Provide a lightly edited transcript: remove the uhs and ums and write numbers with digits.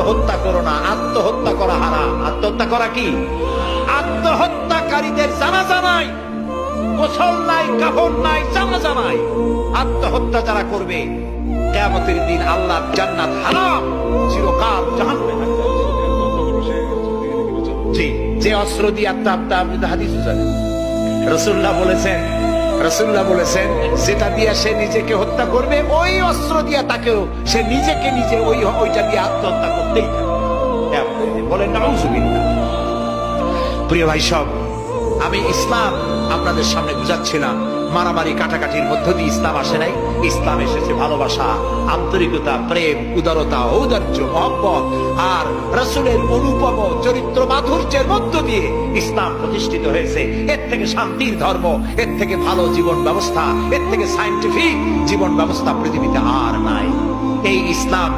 আত্মহত্যা করো না, আত্মহত্যা করা হারাম। আত্মহত্যা করা কি? আত্মহত্যাকারীদের জানাজা নাই, গোসল নাই, কাফন নাই, জানাজা নাই। আত্মহত্যা যারা করবে কিয়ামতের দিন আল্লাহর জান্নাত হারাম, চিরকাল জাহান্নামে থাকবে। জি, যে অস্ত্র দিয়ে আত্মহত্যা, আপনি তো হাদিস জানেন, রাসূলুল্লাহ বলেছেন যেটা দিয়ে সে নিজেকে হত্যা করবে ওই অস্ত্র দিয়ে তাকেও সে নিজেকে নিজে ওইটা দিয়ে আত্মহত্যা করতেই থাকবে। বলেন নাউযুবিল্লাহ। প্রিয় ভাই সব, আমি ইসলাম আপনাদের সামনে বুঝাচ্ছিলাম। মারামারি কাটাকাটির মধ্য দিয়ে ইসলাম আসে নাই। ইসলাম এসেছে ভালোবাসা, আন্তরিকতা, প্রেম, উদারতা, ঔদার্য, মহব্বত আর রাসূলের অনুপম চরিত্র মাধুর্যের মধ্য দিয়ে ইসলাম প্রতিষ্ঠিত হয়েছে। এর থেকে শান্তির ধর্ম, এর থেকে ভালো জীবন ব্যবস্থা, এর থেকে সায়েন্টিফিক জীবন ব্যবস্থা পৃথিবীতে আর নাই। এই ইসলাম